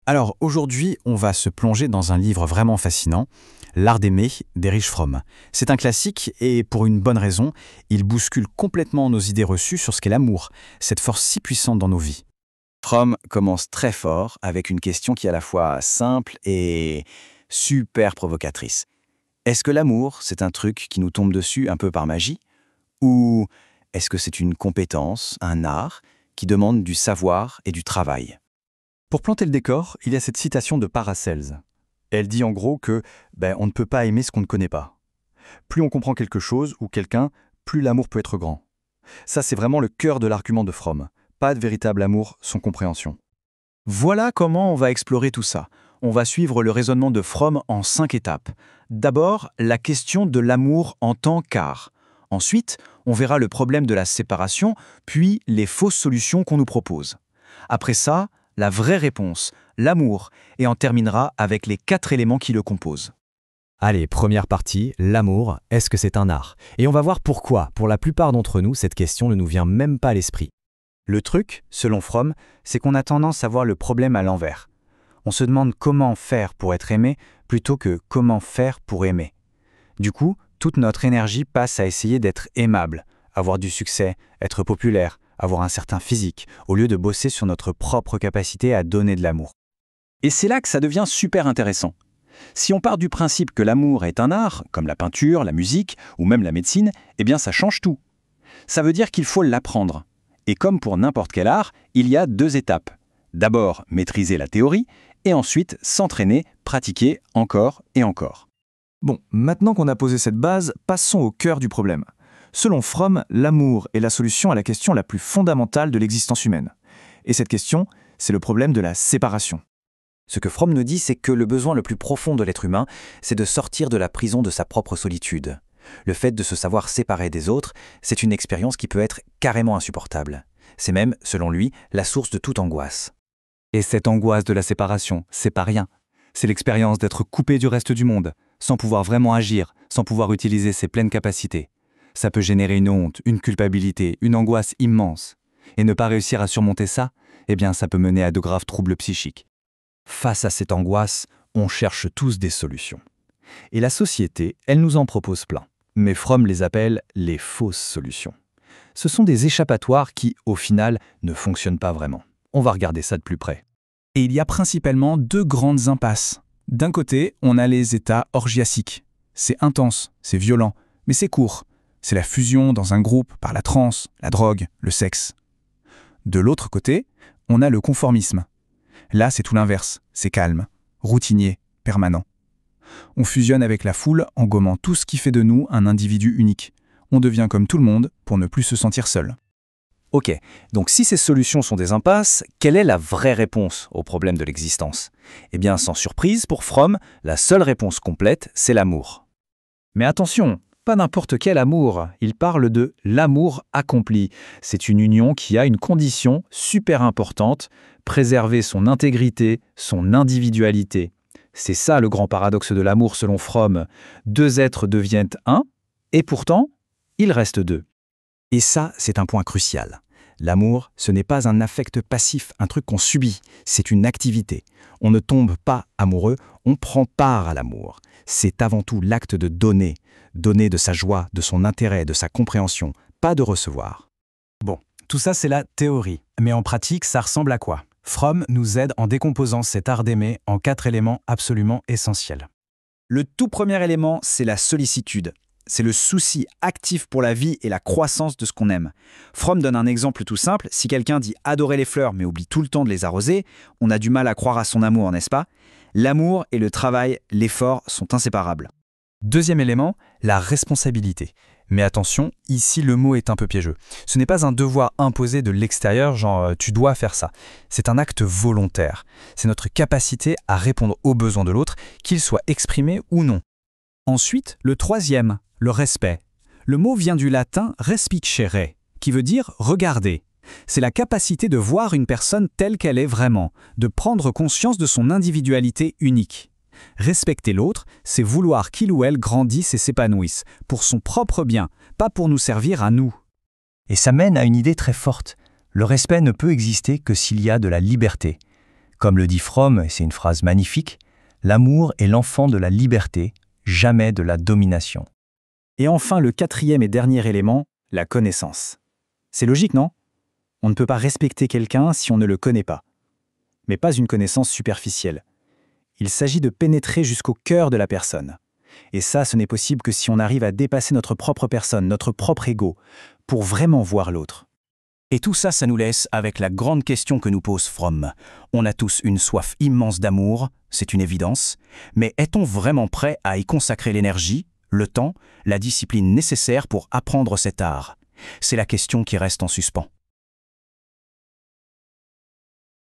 Alors aujourd'hui, on va se plonger dans un livre vraiment fascinant, L'art d'aimer d'Erich Fromm. C'est un classique et pour une bonne raison, il bouscule complètement nos idées reçues sur ce qu'est l'amour, cette force si puissante dans nos vies. Fromm commence très fort avec une question qui est à la fois simple et super provocatrice. Est-ce que l'amour, c'est un truc qui nous tombe dessus un peu par magie? Ou est-ce que c'est une compétence, un art, qui demande du savoir et du travail? Pour planter le décor, il y a cette citation de Paracelse. Elle dit en gros que on ne peut pas aimer ce qu'on ne connaît pas. Plus on comprend quelque chose ou quelqu'un, plus l'amour peut être grand. Ça, c'est vraiment le cœur de l'argument de Fromm. Pas de véritable amour sans compréhension. Voilà comment on va explorer tout ça. On va suivre le raisonnement de Fromm en 5 étapes. D'abord, la question de l'amour en tant qu'art. Ensuite, on verra le problème de la séparation, puis les fausses solutions qu'on nous propose. Après ça, la vraie réponse, l'amour, et on terminera avec les 4 éléments qui le composent. Allez, première partie, l'amour, est-ce que c'est un art? Et on va voir pourquoi, pour la plupart d'entre nous, cette question ne nous vient même pas à l'esprit. Le truc, selon Fromm, c'est qu'on a tendance à voir le problème à l'envers. On se demande comment faire pour être aimé plutôt que comment faire pour aimer. Du coup, toute notre énergie passe à essayer d'être aimable, avoir du succès, être populaire, avoir un certain physique, au lieu de bosser sur notre propre capacité à donner de l'amour. Et c'est là que ça devient super intéressant. Si on part du principe que l'amour est un art, comme la peinture, la musique ou même la médecine, eh bien ça change tout. Ça veut dire qu'il faut l'apprendre. Et comme pour n'importe quel art, il y a 2 étapes. D'abord, maîtriser la théorie, et ensuite s'entraîner, pratiquer encore et encore. Bon, maintenant qu'on a posé cette base, passons au cœur du problème. Selon Fromm, l'amour est la solution à la question la plus fondamentale de l'existence humaine. Et cette question, c'est le problème de la séparation. Ce que Fromm nous dit, c'est que le besoin le plus profond de l'être humain, c'est de sortir de la prison de sa propre solitude. Le fait de se savoir séparé des autres, c'est une expérience qui peut être carrément insupportable. C'est même, selon lui, la source de toute angoisse. Et cette angoisse de la séparation, c'est pas rien. C'est l'expérience d'être coupé du reste du monde, sans pouvoir vraiment agir, sans pouvoir utiliser ses pleines capacités. Ça peut générer une honte, une culpabilité, une angoisse immense. Et ne pas réussir à surmonter ça, eh bien ça peut mener à de graves troubles psychiques. Face à cette angoisse, on cherche tous des solutions. Et la société, elle nous en propose plein. Mais Fromm les appelle les fausses solutions. Ce sont des échappatoires qui, au final, ne fonctionnent pas vraiment. On va regarder ça de plus près. Et il y a principalement 2 grandes impasses. D'un côté, on a les états orgiaciques. C'est intense, c'est violent, mais c'est court. C'est la fusion dans un groupe par la transe, la drogue, le sexe. De l'autre côté, on a le conformisme. Là, c'est tout l'inverse, c'est calme, routinier, permanent. On fusionne avec la foule en gommant tout ce qui fait de nous un individu unique. On devient comme tout le monde pour ne plus se sentir seul. Ok, donc si ces solutions sont des impasses, quelle est la vraie réponse au problème de l'existence? Eh bien, sans surprise, pour Fromm, la seule réponse complète, c'est l'amour. Mais attention, pas n'importe quel amour, il parle de l'amour accompli. C'est une union qui a une condition super importante, préserver son intégrité, son individualité. C'est ça le grand paradoxe de l'amour selon Fromm. 2 êtres deviennent un, et pourtant, il reste 2. Et ça, c'est un point crucial. L'amour, ce n'est pas un affect passif, un truc qu'on subit, c'est une activité. On ne tombe pas amoureux, on prend part à l'amour. C'est avant tout l'acte de donner de sa joie, de son intérêt, de sa compréhension, pas de recevoir. Bon, tout ça c'est la théorie. Mais en pratique, ça ressemble à quoi? Fromm nous aide en décomposant cet art d'aimer en 4 éléments absolument essentiels. Le tout premier élément, c'est la sollicitude. C'est le souci actif pour la vie et la croissance de ce qu'on aime. Fromm donne un exemple tout simple. Si quelqu'un dit adorer les fleurs mais oublie tout le temps de les arroser, on a du mal à croire à son amour, n'est-ce pas? L'amour et le travail, l'effort sont inséparables. Deuxième élément, la responsabilité. Mais attention, ici le mot est un peu piégeux. Ce n'est pas un devoir imposé de l'extérieur, genre tu dois faire ça. C'est un acte volontaire. C'est notre capacité à répondre aux besoins de l'autre, qu'ils soient exprimés ou non. Ensuite, le troisième, le respect. Le mot vient du latin respicere, qui veut dire regarder. C'est la capacité de voir une personne telle qu'elle est vraiment, de prendre conscience de son individualité unique. Respecter l'autre, c'est vouloir qu'il ou elle grandisse et s'épanouisse, pour son propre bien, pas pour nous servir à nous. Et ça mène à une idée très forte. Le respect ne peut exister que s'il y a de la liberté. Comme le dit Fromm, et c'est une phrase magnifique, l'amour est l'enfant de la liberté, jamais de la domination. Et enfin, le quatrième et dernier élément, la connaissance. C'est logique, non? On ne peut pas respecter quelqu'un si on ne le connaît pas. Mais pas une connaissance superficielle. Il s'agit de pénétrer jusqu'au cœur de la personne. Et ça, ce n'est possible que si on arrive à dépasser notre propre personne, notre propre ego, pour vraiment voir l'autre. Et tout ça, ça nous laisse avec la grande question que nous pose Fromm. On a tous une soif immense d'amour, c'est une évidence, mais est-on vraiment prêt à y consacrer l'énergie, le temps, la discipline nécessaire pour apprendre cet art? C'est la question qui reste en suspens.